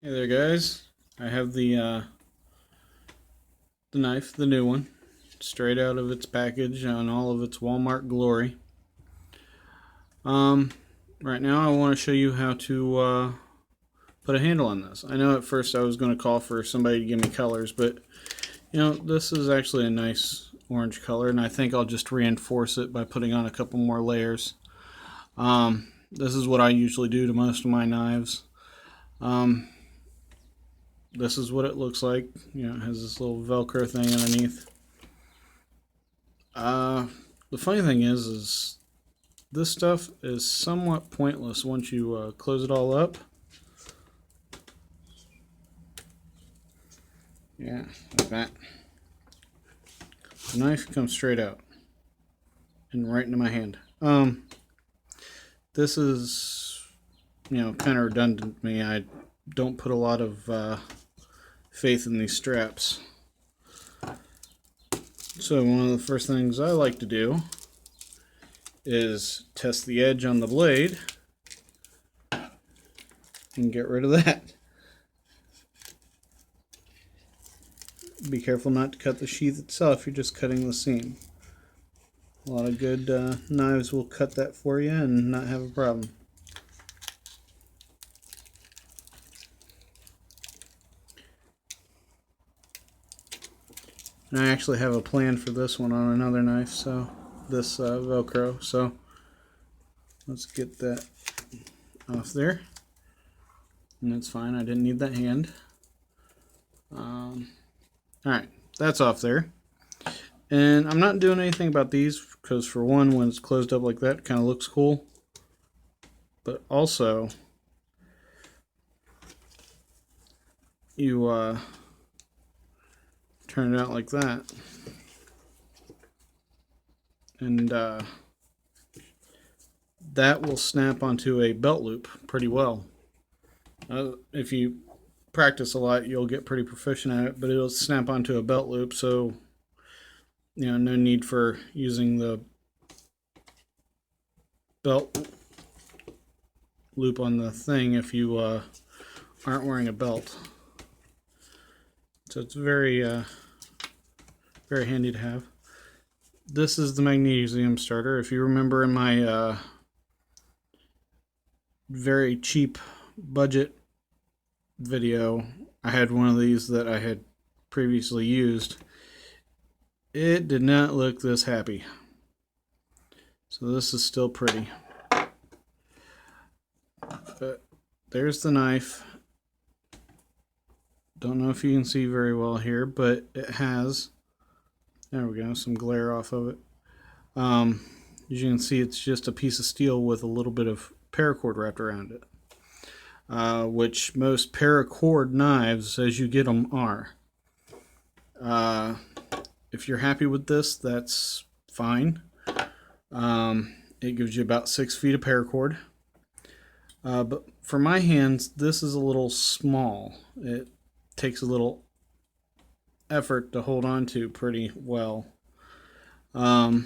Hey there, guys. I have the knife, the new one, straight out of its package on all of its Walmart glory. Um, right now I want to show you how to put a handle on this. I know at first I was going to call for somebody to give me colors, but this is actually a nice orange color, and I think I'll just reinforce it by putting on a couple more layers. This is what I usually do to most of my knives. This is what it looks like. It has this little Velcro thing underneath. The funny thing is this stuff is somewhat pointless once you close it all up. Yeah, like that. The knife comes straight out and right into my hand. This is, kind of redundant to me. I don't put a lot of faith in these straps. So one of the first things I like to do is test the edge on the blade and get rid of that. Be careful not to cut the sheath itself, you're just cutting the seam. A lot of good knives will cut that for you and not have a problem. And I actually have a plan for this one on another knife, so this Velcro, so let's get that off there. And that's fine, I didn't need that hand. Alright, that's off there. And I'm not doing anything about these because, for one, when it's closed up like that, it kind of looks cool. But also, you turn it out like that, and that will snap onto a belt loop pretty well. If you practice a lot, you'll get pretty proficient at it, but it'll snap onto a belt loop, so no need for using the belt loop on the thing if you aren't wearing a belt. So it's very very handy to have. This is the magnesium starter. If you remember in my very cheap budget video, I had one of these that I had previously used. It did not look this happy. So this is still pretty. But there's the knife. Don't know if you can see very well here, but it has, there we go, some glare off of it. As you can see, it's just a piece of steel with a little bit of paracord wrapped around it. Which most paracord knives, as you get them, are. If you're happy with this, that's fine. It gives you about 6 feet of paracord. But for my hands, this is a little small. It takes a little effort to hold on to pretty well. I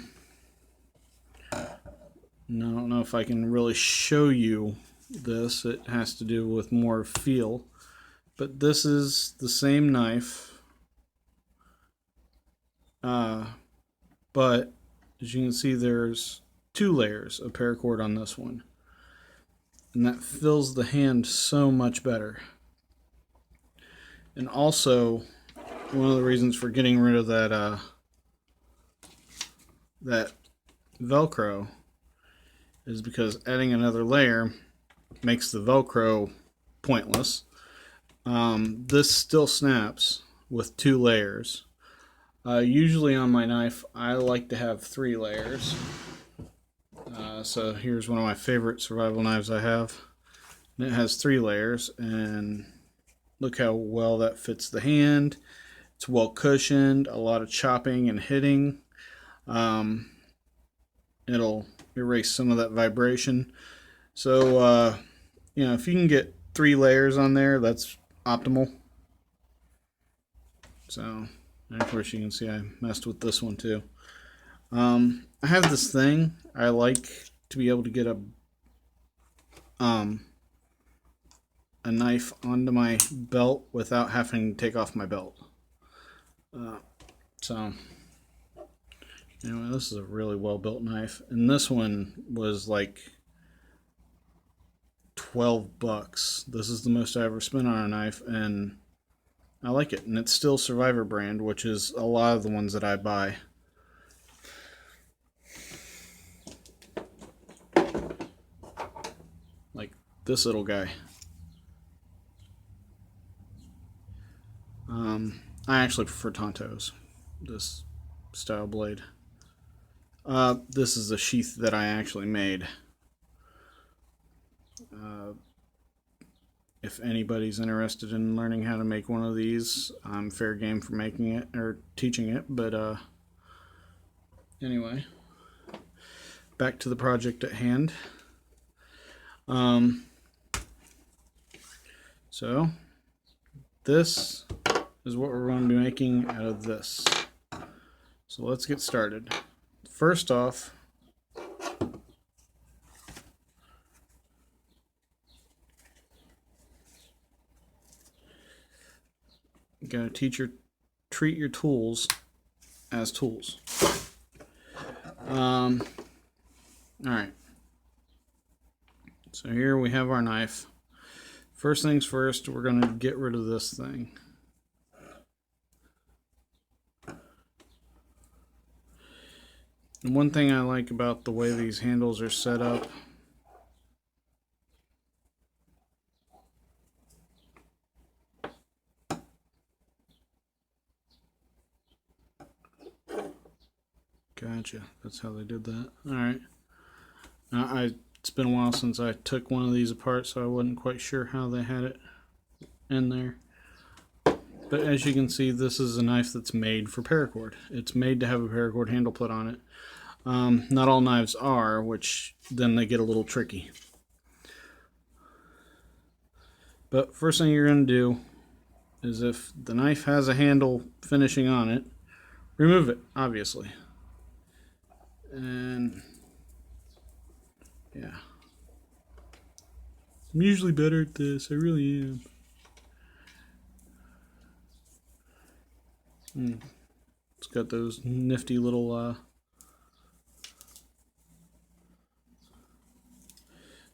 don't know if I can really show you this. It has to do with more feel. But this is the same knife. But as you can see, there's 2 layers of paracord on this one. And that fills the hand so much better. And also, one of the reasons for getting rid of that Velcro is because adding another layer makes the Velcro pointless. This still snaps with 2 layers. Usually on my knife, I like to have 3 layers. So here's one of my favorite survival knives I have. And it has 3 layers, and look how well that fits the hand. It's well cushioned, a lot of chopping and hitting. It'll erase some of that vibration. So, if you can get 3 layers on there, that's optimal. So, and of course you can see I messed with this one too. I have this thing. I like to be able to get a a knife onto my belt without having to take off my belt. So anyway, this is a really well built knife, and this one was like $12. This is the most I ever spent on a knife, and I like it. And it's still Survivor brand, which is a lot of the ones that I buy. Like this little guy. I actually prefer Tonto's, this style blade. This is the sheath that I actually made. If anybody's interested in learning how to make one of these, I'm fair game for making it or teaching it. But anyway, back to the project at hand. So this is what we're going to be making out of this. So let's get started. First off, you gotta treat your tools as tools. All right. So here we have our knife. First things first, we're gonna get rid of this thing. And one thing I like about the way these handles are set up, gotcha, that's how they did that. Alright. Now, it's been a while since I took one of these apart, so I wasn't quite sure how they had it in there. But as you can see, this is a knife that's made for paracord. It's made to have a paracord handle put on it. Not all knives are, which then they get a little tricky. But first thing you're going to do is, if the knife has a handle finishing on it, remove it, obviously. And yeah, I'm usually better at this, I really am. It's got those nifty little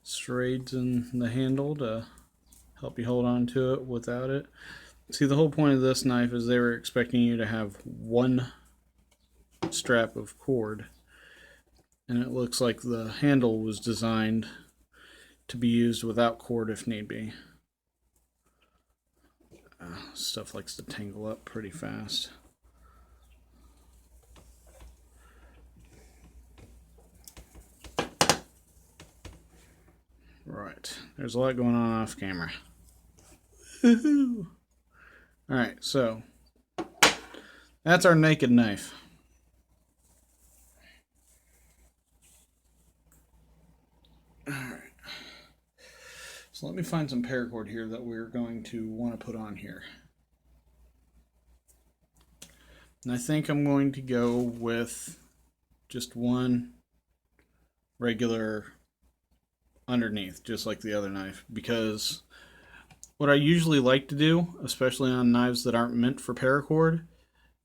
serrades in the handle to help you hold on to it without it. See, the whole point of this knife is they were expecting you to have one strap of cord, and it looks like the handle was designed to be used without cord if need be. Stuff likes to tangle up pretty fast. Right, there's a lot going on off camera. Alright, so that's our naked knife. Alright, so let me find some paracord here that we're going to want to put on here. And I think I'm going to go with just one regular underneath, just like the other knife, because what I usually like to do, especially on knives that aren't meant for paracord,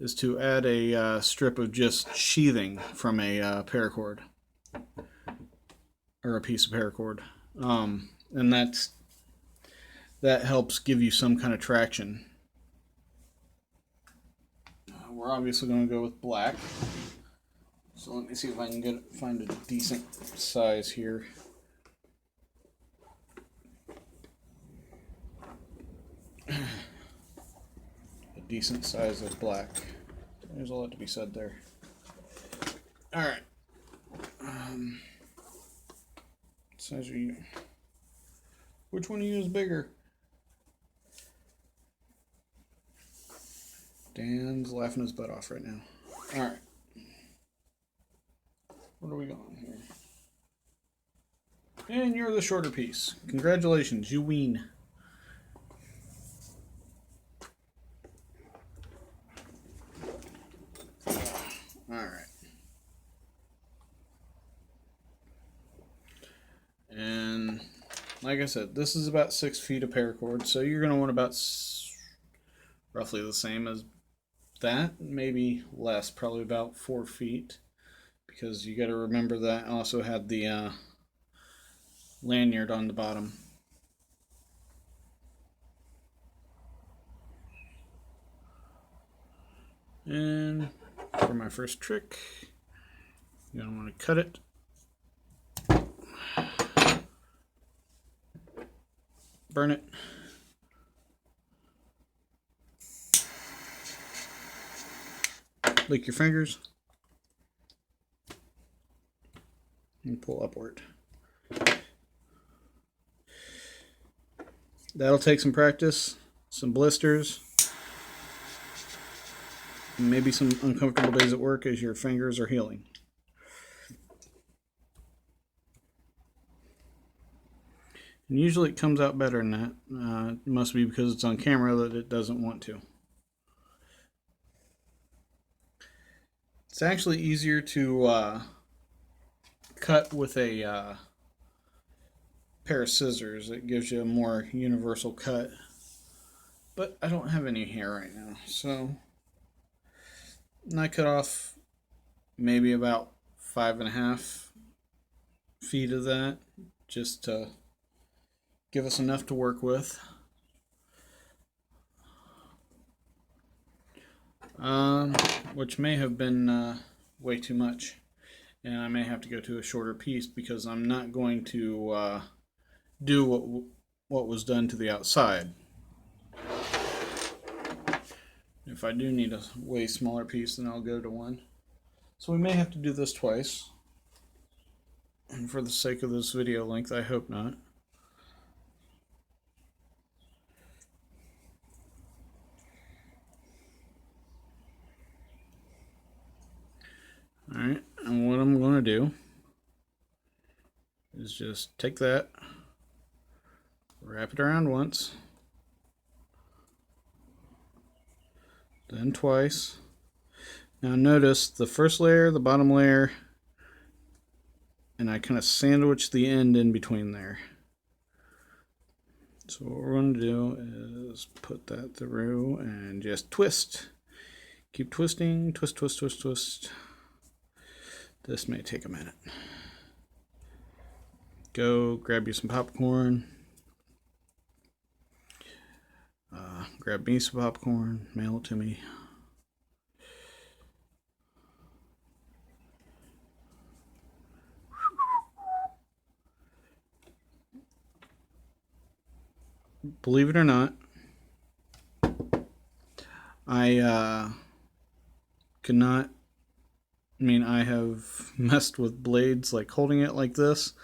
is to add a strip of just sheathing from a paracord, or a piece of paracord, and that helps give you some kind of traction. We're obviously going to go with black, so let me see if I can find a decent size here. A decent size of black. There's a lot to be said there. Alright. Size are you? Which one of you is bigger? Dan's laughing his butt off right now. Alright. What are we going here? And you're the shorter piece. Congratulations, you win. Alright. And like I said, this is about 6 feet of paracord, so you're going to want about roughly the same as that, maybe less, probably about 4 feet, because you got to remember that I also had the lanyard on the bottom. And for my first trick, you're going to want to cut it. Burn it. Lick your fingers. And pull upward. That'll take some practice, some blisters, and maybe some uncomfortable days at work as your fingers are healing. And usually it comes out better than that. It must be because it's on camera that it doesn't want to. It's actually easier to cut with a pair of scissors. It gives you a more universal cut. But I don't have any hair right now, so I cut off maybe about 5.5 feet of that, just to give us enough to work with. Which may have been way too much, and I may have to go to a shorter piece because I'm not going to do what was done to the outside. If I do need a way smaller piece, then I'll go to one. So we may have to do this twice, and for the sake of this video length, I hope not. Alright, and what I'm going to do is just take that, wrap it around once, then twice. Now notice the first layer, the bottom layer, and I kind of sandwich the end in between there. So what we're going to do is put that through and just twist. Keep twisting, twist, twist, twist, twist. This may take a minute. Go grab you some popcorn. Grab me some popcorn, mail it to me. Believe it or not, I cannot. I have messed with blades, like holding it like this.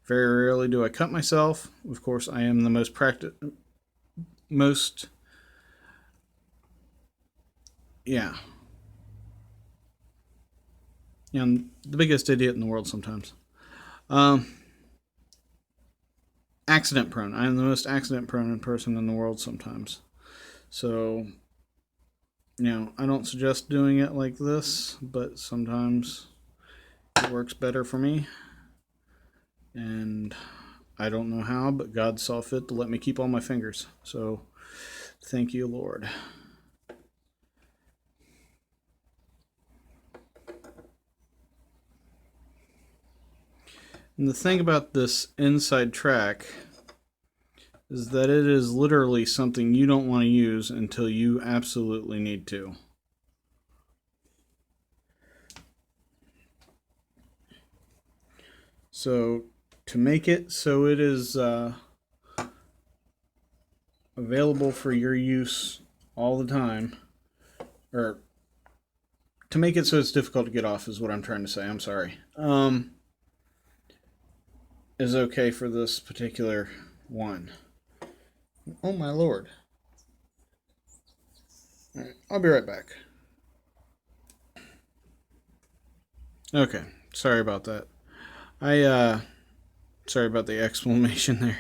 Very rarely do I cut myself. Of course, I am the I'm the biggest idiot in the world sometimes. Accident prone. I am the most accident prone person in the world sometimes. So, I don't suggest doing it like this, but sometimes it works better for me. And I don't know how, but God saw fit to let me keep all my fingers. So, thank you, Lord. And the thing about this inside track is that it is literally something you don't want to use until you absolutely need to. So to make it so it is available for your use all the time, or to make it so it's difficult to get off is what I'm trying to say. I'm sorry. Is okay for this particular one. Oh my Lord. Alright, I'll be right back. Okay, sorry about that. Sorry about the exclamation there.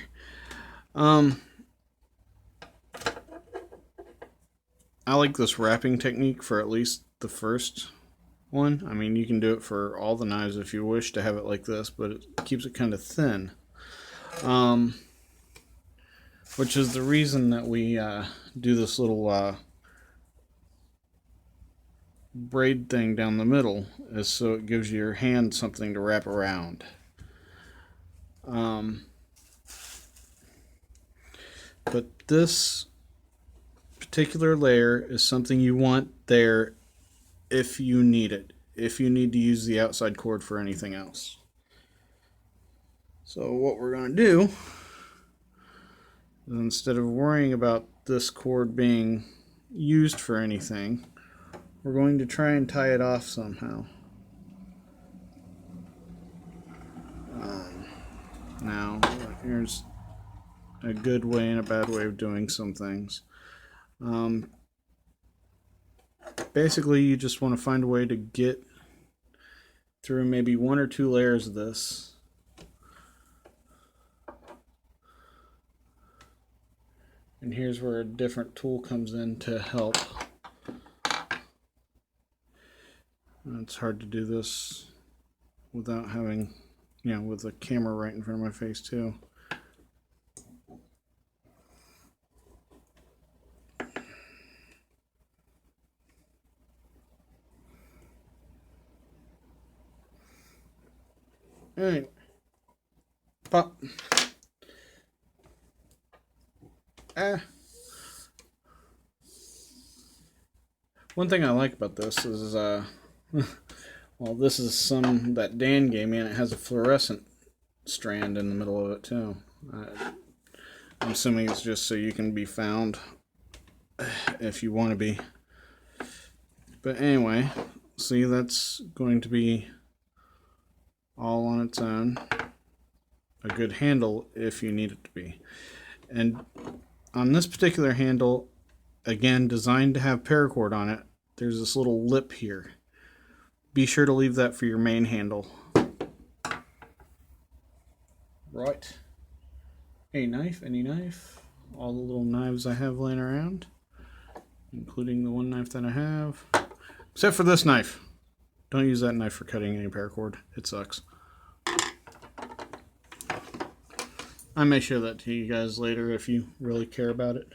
I like this wrapping technique for at least the first one. You can do it for all the knives if you wish to have it like this, but it keeps it kind of thin. which is the reason that we do this little braid thing down the middle, is so it gives your hand something to wrap around. But this particular layer is something you want there if you need it, if you need to use the outside cord for anything else. So what we're going to do is, instead of worrying about this cord being used for anything, we're going to try and tie it off somehow. Now, here's a good way and a bad way of doing some things. Basically, you just want to find a way to get through maybe 1 or 2 layers of this. And here's where a different tool comes in to help. It's hard to do this without having, with the camera right in front of my face too. Alright. Pop. One thing I like about this is, well, this is some that Dan gave me, and it has a fluorescent strand in the middle of it too. I'm assuming it's just so you can be found if you want to be. But anyway, see, that's going to be all on its own. A good handle if you need it to be. And on this particular handle, again, designed to have paracord on it, there's this little lip here. Be sure to leave that for your main handle. Right. A knife, any knife. All the little knives I have laying around, including the one knife that I have. Except for this knife. Don't use that knife for cutting any paracord. It sucks. I may show that to you guys later if you really care about it.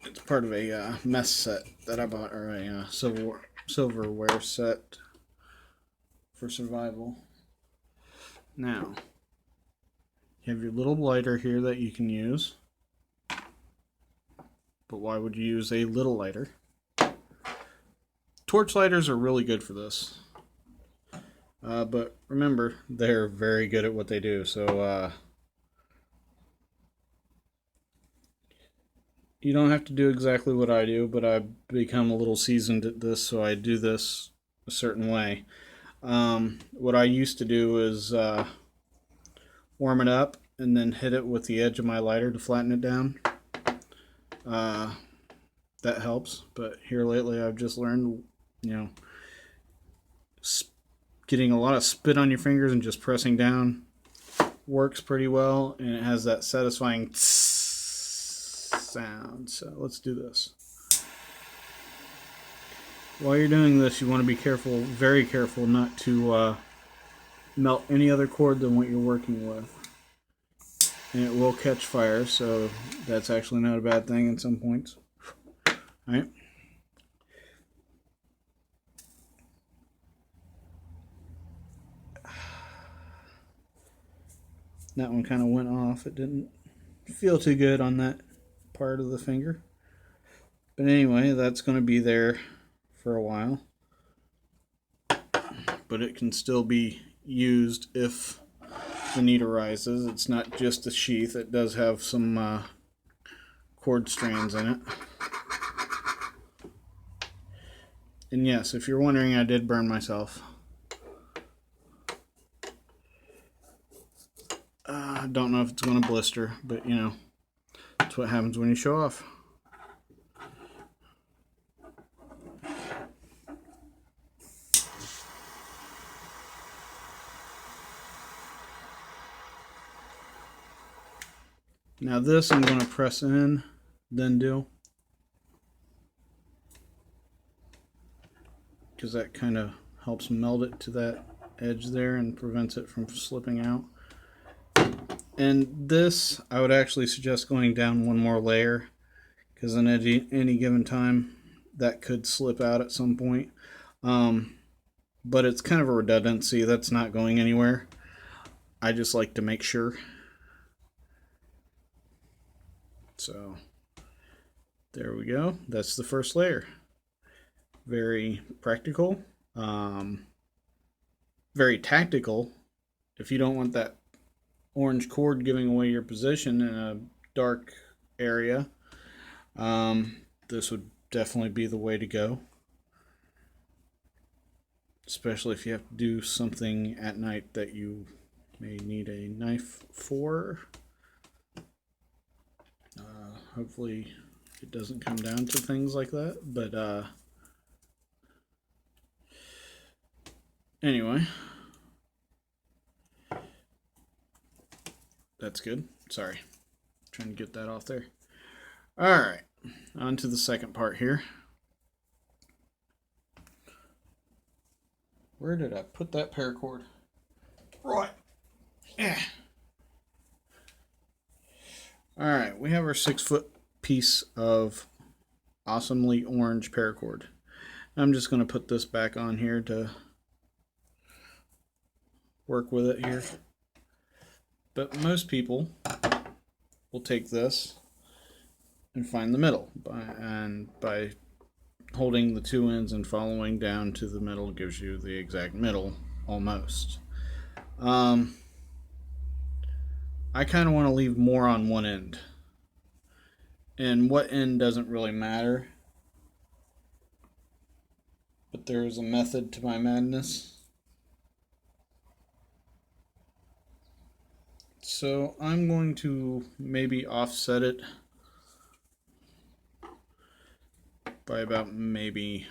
It's part of a mess set that I bought, or a silverware set for survival. Now, you have your little lighter here that you can use. But why would you use a little lighter? Torch lighters are really good for this. But remember, they're very good at what they do. So you don't have to do exactly what I do, but I've become a little seasoned at this, so I do this a certain way. What I used to do is warm it up and then hit it with the edge of my lighter to flatten it down. That helps, but here lately I've just learned, getting a lot of spit on your fingers and just pressing down works pretty well, and it has that satisfying sound. So let's do this. While you're doing this, you want to be careful, very careful, not to melt any other cord than what you're working with. And it will catch fire, so that's actually not a bad thing in some points. Alright. That one kind of went off. It didn't feel too good on that part of the finger. But anyway, that's going to be there for a while. But it can still be used if the need arises. It's not just a sheath. It does have some cord strands in it. And yes, if you're wondering, I did burn myself. I don't know if it's going to blister, but that's what happens when you show off. Now this I'm going to press in, then do, because that kind of helps meld it to that edge there and prevents it from slipping out. And this, I would actually suggest going down one more layer, because in any given time that could slip out at some point. But it's kind of a redundancy that's not going anywhere. I just like to make sure. So there we go. That's the first layer. Very practical, very tactical. If you don't want that orange cord giving away your position in a dark area, this would definitely be the way to go. Especially if you have to do something at night that you may need a knife for. Hopefully it doesn't come down to things like that, but anyway, that's good. Sorry, trying to get that off there. All right, on to the second part here. Where did I put that paracord? Right. Yeah. All right, we have our 6-foot piece of awesomely orange paracord. I'm just going to put this back on here to work with it here. But most people will take this and find the middle, by holding the two ends and following down to the middle gives you the exact middle almost. I kind of want to leave more on one end, and what end doesn't really matter, but there's a method to my madness. So I'm going to maybe offset it by about maybe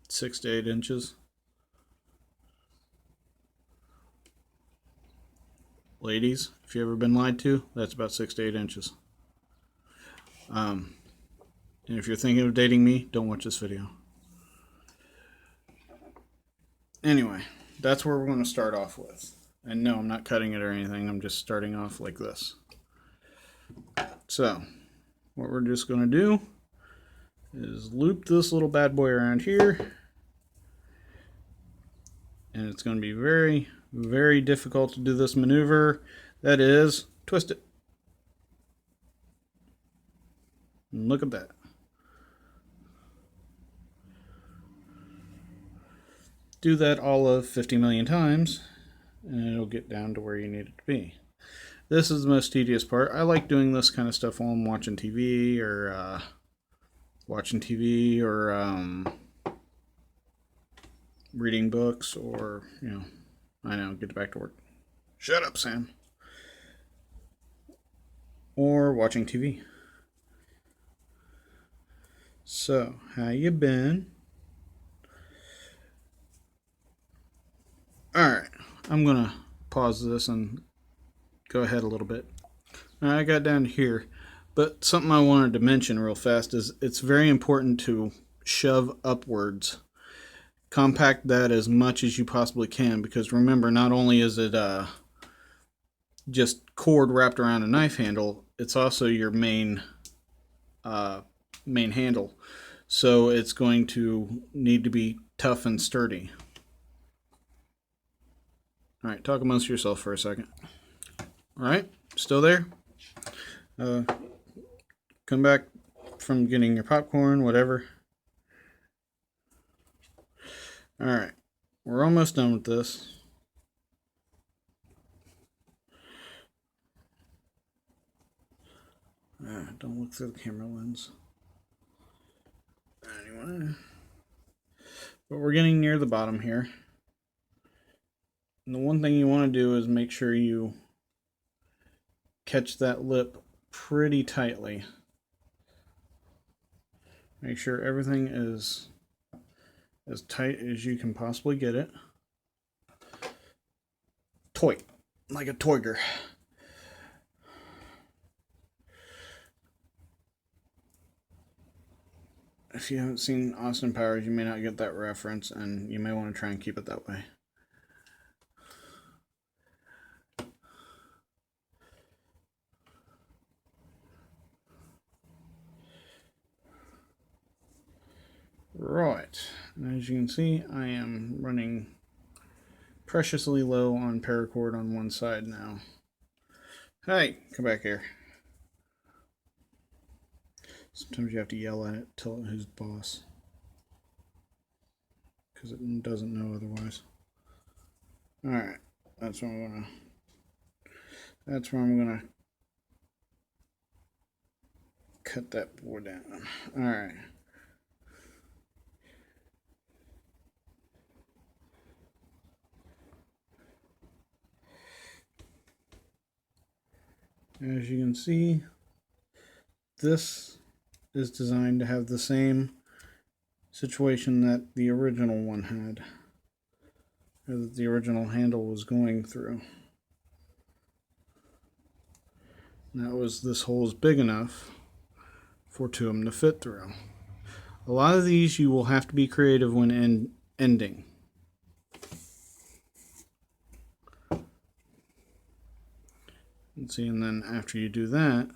6 to 8 inches. Ladies, if you've ever been lied to, that's about 6 to 8 inches. And if you're thinking of dating me, don't watch this video. Anyway, that's where we're going to start off with. And no, I'm not cutting it or anything. I'm just starting off like this. So, what we're just going to do is loop this little bad boy around here. And it's going to be very, very difficult to do this maneuver. That is, twist it. And look at that. Do that all of 50 million times, and it'll get down to where you need it to be. This is the most tedious part. I like doing this kind of stuff while I'm watching TV or reading books, or, I know, get back to work. Shut up, Sam. Or watching TV. So, how you been? Alright, I'm going to pause this and go ahead a little bit. Now, I got down to here, but something I wanted to mention real fast is it's very important to shove upwards. Compact that as much as you possibly can, because remember, not only is it just cord wrapped around a knife handle, it's also your main handle. So it's going to need to be tough and sturdy. Alright, talk amongst yourself for a second. Alright, still there? Come back from getting your popcorn, whatever. Alright, we're almost done with this. Don't look through the camera lens. Anyway, but we're getting near the bottom here. And the one thing you want to do is make sure you catch that lip pretty tightly. Make sure everything is as tight as you can possibly get it. Like a toiger. if you haven't seen Austin Powers, you may not get that reference, and you may want to try and keep it that way. Right, and as you can see, I am running preciously low on paracord on one side now. Hey, come back here. Sometimes you have to yell at it, tell it who's boss, because it doesn't know otherwise. Alright, that's where I'm gonna cut that board down. Alright. As you can see, this is designed to have the same situation that the original one had, or that the original handle was going through. And that was, this hole is big enough for two of them to fit through. A lot of these you will have to be creative when ending. And see, and then after you do that,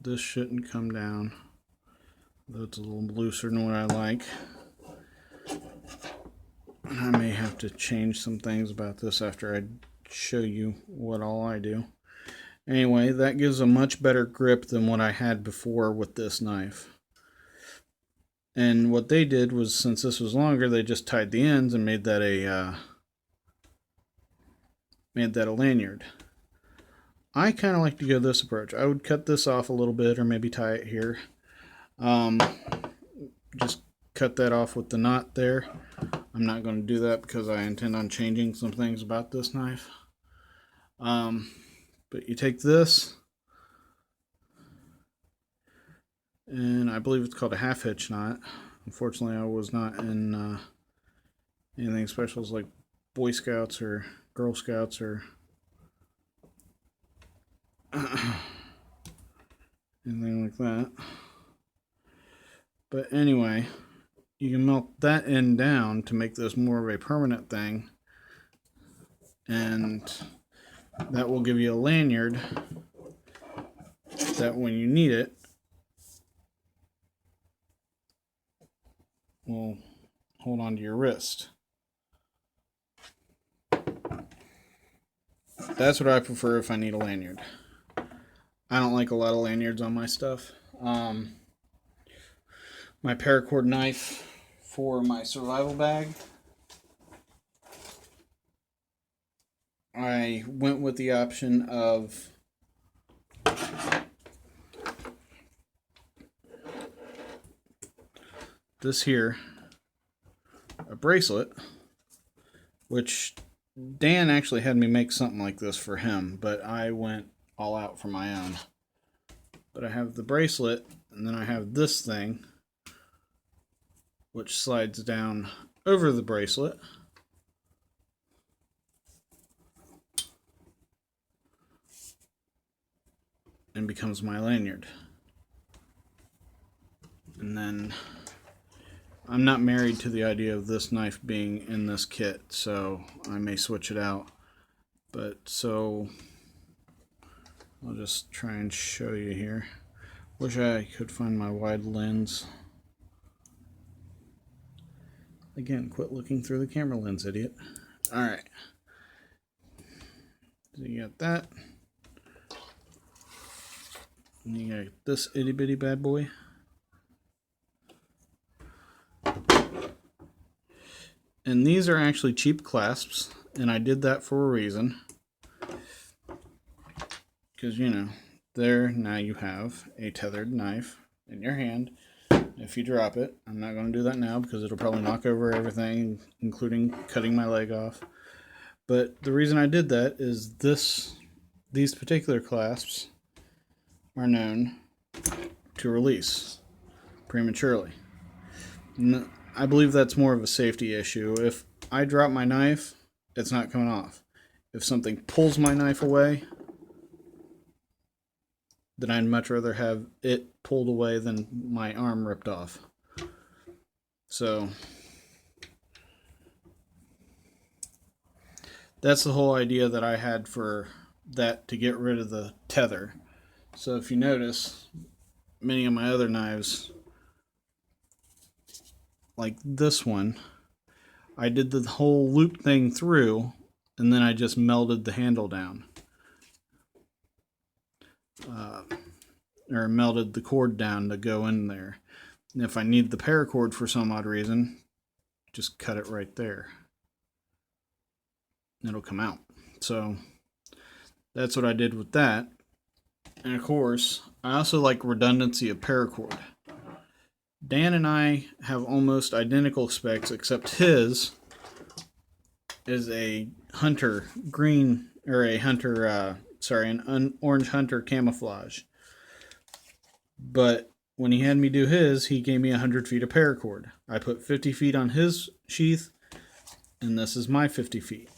this shouldn't come down, though it's a little looser than what I like. I may have to change some things about this after I show you what all I do. Anyway, that gives a much better grip than what I had before with this knife. And what they did was, since this was longer, they just tied the ends and made that a lanyard. I kind of like to go this approach. I would cut this off a little bit, or maybe tie it here. Just cut that off with the knot there. I'm not going to do that because I intend on changing some things about this knife. But you take this, and I believe it's called a half hitch knot. Unfortunately, I was not in anything special like Boy Scouts or Girl Scouts or anything like that. But anyway, you can melt that end down to make this more of a permanent thing, and that will give you a lanyard that when you need it will hold on to your wrist. That's what I prefer if I need a lanyard. I don't like a lot of lanyards on my stuff. My paracord knife for my survival bag, I went with the option of this here, a bracelet, which Dan actually had me make something like this for him, but I went all out for my own. But I have the bracelet, and then I have this thing, which slides down over the bracelet. And becomes my lanyard. And then I'm not married to the idea of this knife being in this kit, so I may switch it out. But so I'll just try and show you here. Wish I could find my wide lens. Again, quit looking through the camera lens, idiot. Alright. So you got that. And you got this itty bitty bad boy. And these are actually cheap clasps, and I did that for a reason. Because, you know, there now you have a tethered knife in your hand. If you drop it, I'm not going to do that now because it'll probably knock over everything, including cutting my leg off. But the reason I did that is these particular clasps are known to release prematurely. And I believe that's more of a safety issue. If I drop my knife, it's not coming off. If something pulls my knife away, then I'd much rather have it pulled away than my arm ripped off. So that's the whole idea that I had for that, to get rid of the tether. So if you notice, many of my other knives, like this one, I did the whole loop thing through, and then I just melded the handle down. Or melded the cord down to go in there. And if I need the paracord for some odd reason, just cut it right there. It'll come out. So that's what I did with that. And of course, I also like redundancy of paracord. Dan and I have almost identical specs, except his is a hunter green, or a hunter, an orange hunter camouflage. But when he had me do his, he gave me 100 feet of paracord. I put 50 feet on his sheath, and this is my 50 feet.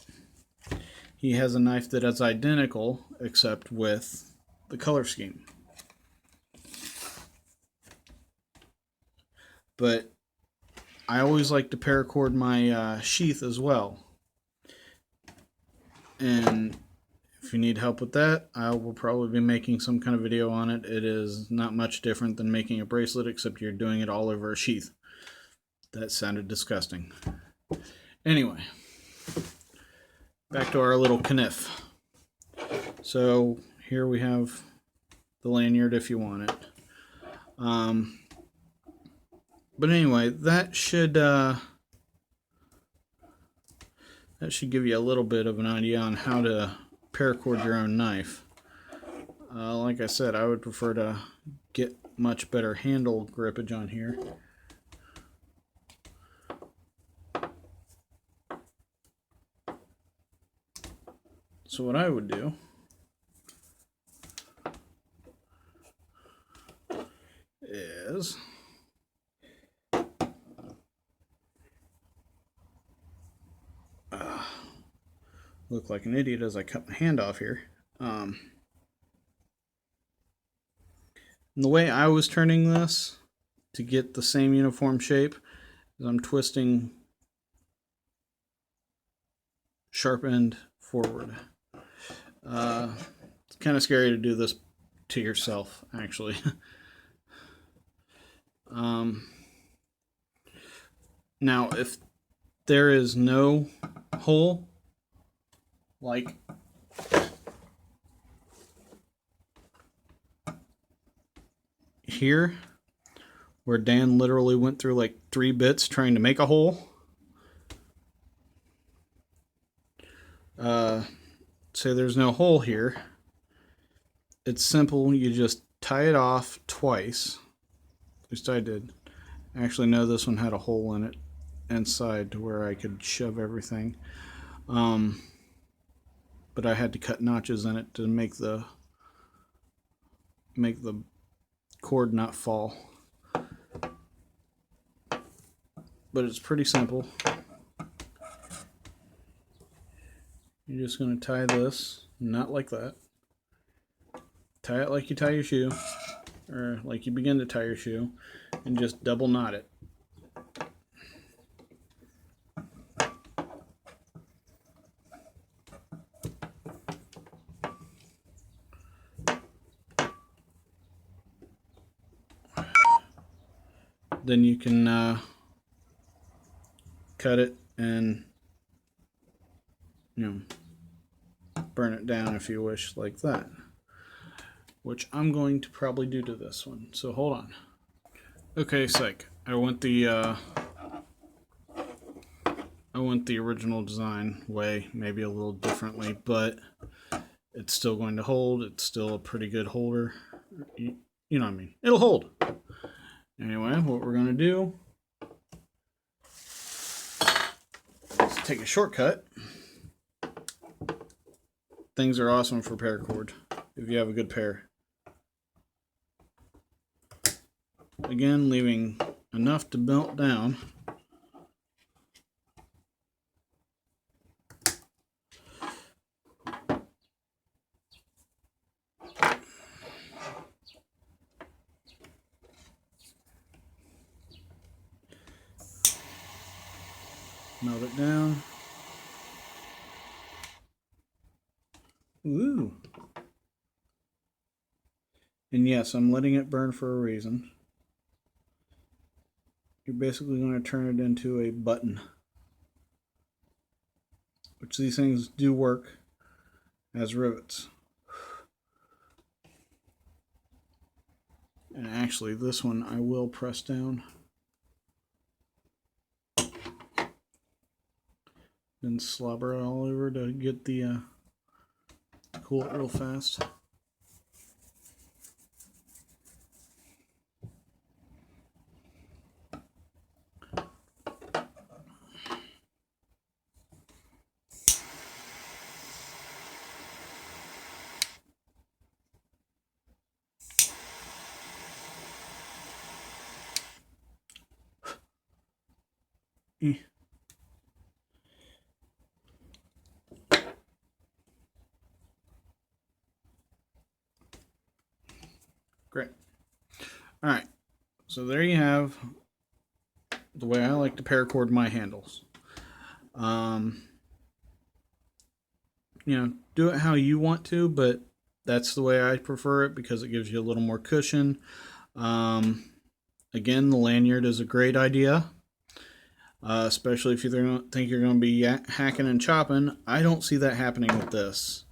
He has a knife that is identical, except with the color scheme. But I always like to paracord my sheath as well. And if you need help with that, I will probably be making some kind of video on it. It is not much different than making a bracelet, except you're doing it all over a sheath. That sounded disgusting. Anyway, back to our little kniff. So here we have the lanyard if you want it. But anyway, that should give you a little bit of an idea on how to paracord your own knife. Like I said, I would prefer to get much better handle grippage on here. So what I would do is look like an idiot as I cut my hand off here. And the way I was turning this to get the same uniform shape is I'm twisting sharp end forward. It's kind of scary to do this to yourself, actually. Now, if there is no hole, like here, where Dan literally went through like 3 bits trying to make a hole, say there's no hole here, it's simple. You just tie it off twice. At least I did. Actually, no, this one had a hole in it inside to where I could shove everything. But I had to cut notches in it to make the cord not fall. But it's pretty simple. You're just going to tie this, not like that. Tie it like you tie your shoe, or like you begin to tie your shoe, and just double knot it. Then you can cut it and, burn it down if you wish, like that. Which I'm going to probably do to this one. So hold on. Okay, psych. I went the original design way, maybe a little differently, but it's still going to hold. It's still a pretty good holder. You know what I mean? It'll hold. Anyway, what we're going to do is take a shortcut. Things are awesome for paracord if you have a good pair. Again, leaving enough to melt down. Melt it down. Ooh. And yes, I'm letting it burn for a reason. You're basically going to turn it into a button, which these things do work as rivets. And actually, this one I will press down. Then slobber it all over to get the cool it real fast. Great. All right. So there you have the way I like to paracord my handles. Do it how you want to, but that's the way I prefer it because it gives you a little more cushion. Again, the lanyard is a great idea, especially if you think you're going to be hacking and chopping. I don't see that happening with this.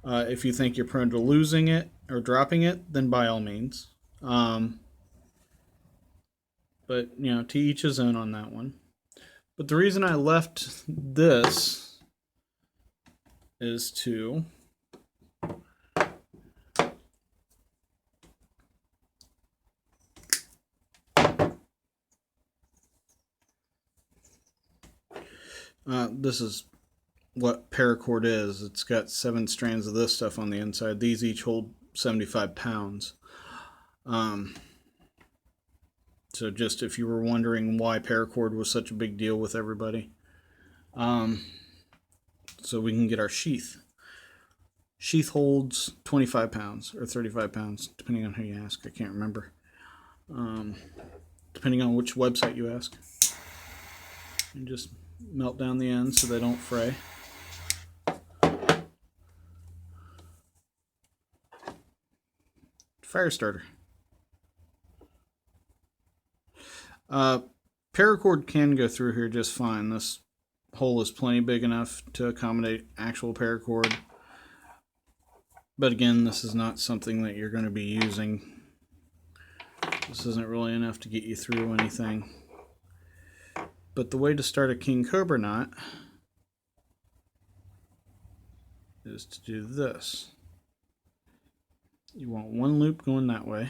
If you think you're prone to losing it or dropping it, then by all means. But, to each his own on that one. But the reason I left this is to this is what paracord is. It's got 7 strands of this stuff on the inside. These each hold 75 pounds. So just if you were wondering why paracord was such a big deal with everybody. So we can get our sheath. Sheath holds 25 pounds or 35 pounds, depending on who you ask. I can't remember. Depending on which website you ask. And just melt down the ends so they don't fray. Fire starter. Paracord can go through here just fine. This hole is plenty big enough to accommodate actual paracord. But again, this is not something that you're going to be using. This isn't really enough to get you through anything. But the way to start a king cobra knot is to do this. You want one loop going that way.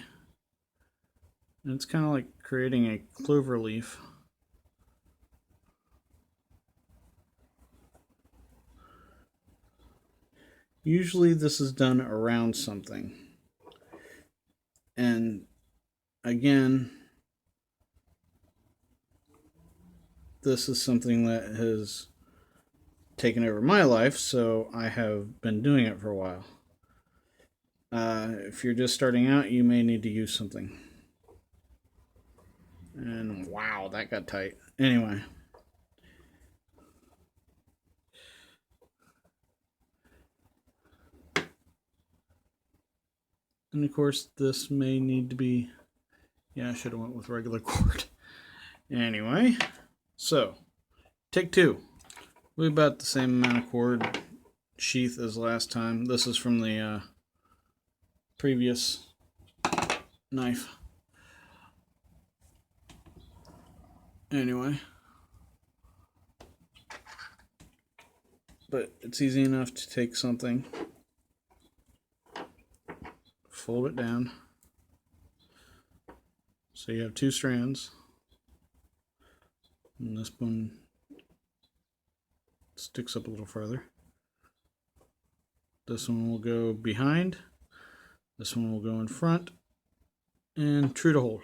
And it's kind of like creating a clover leaf. Usually this is done around something. And again, this is something that has taken over my life, so I have been doing it for a while. If you're just starting out, you may need to use something. And wow, that got tight. Anyway. And of course, this may need to be... Yeah, I should have went with regular cord. Anyway, so, take 2. We have about the same amount of cord sheath as last time. This is from the previous knife. Anyway. But it's easy enough to take something, fold it down, so you have 2 strands, and this one sticks up a little further. This one will go behind, this one will go in front, and true to hold.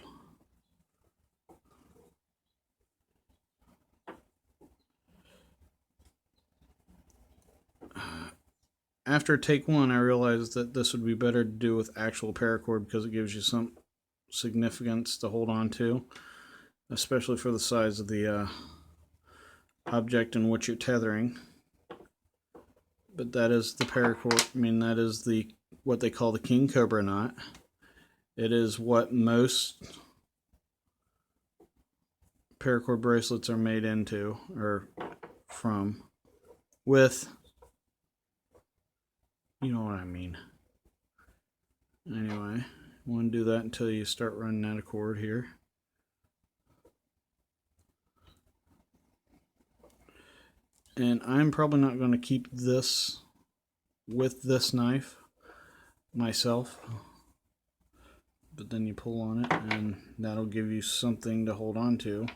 After take 1, I realized that this would be better to do with actual paracord because it gives you some significance to hold on to, especially for the size of the object in which you're tethering. But that is the paracord. I mean, that is the what they call the king cobra knot. It is what most paracord bracelets are made into or from, with, you know what I mean. Anyway, you want to do that until you start running out of cord here. And I'm probably not going to keep this with this knife myself, but then you pull on it and that'll give you something to hold on to.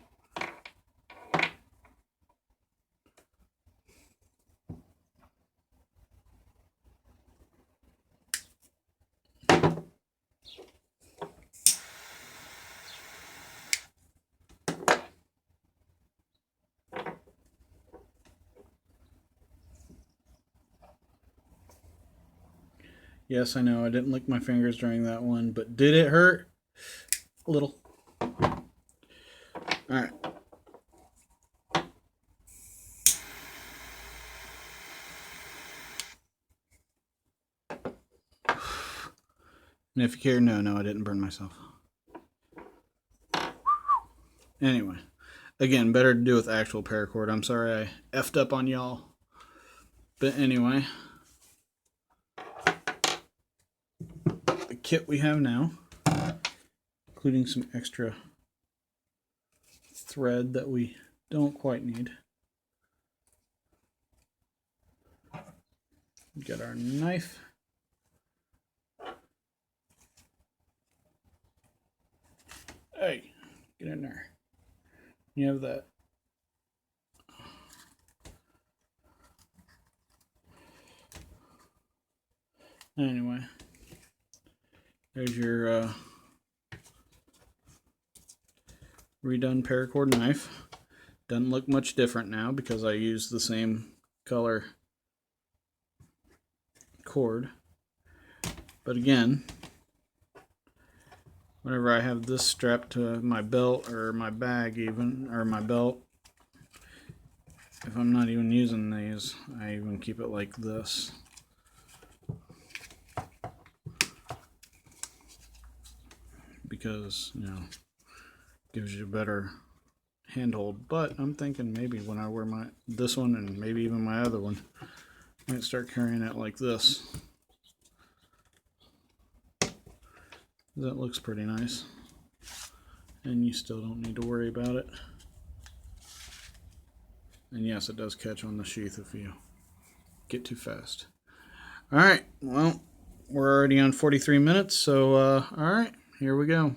Yes, I know I didn't lick my fingers during that one, but did it hurt? A little. Alright. And if you care, no, I didn't burn myself. Anyway, again, better to do with actual paracord. I'm sorry I effed up on y'all. But anyway, the kit we have now, including some extra thread that we don't quite need. We got our knife. Hey, get in there. You have that. Anyway, there's your redone paracord knife. Doesn't look much different now because I used the same color cord. But again, whenever I have this strapped to my belt or my bag even, or my belt, if I'm not even using these, I even keep it like this. Because, you know, gives you a better handhold. But I'm thinking maybe when I wear this one and maybe even my other one, I might start carrying it like this. That looks pretty nice. And you still don't need to worry about it. And yes, it does catch on the sheath if you get too fast. Alright, well, we're already on 43 minutes, so alright, here we go.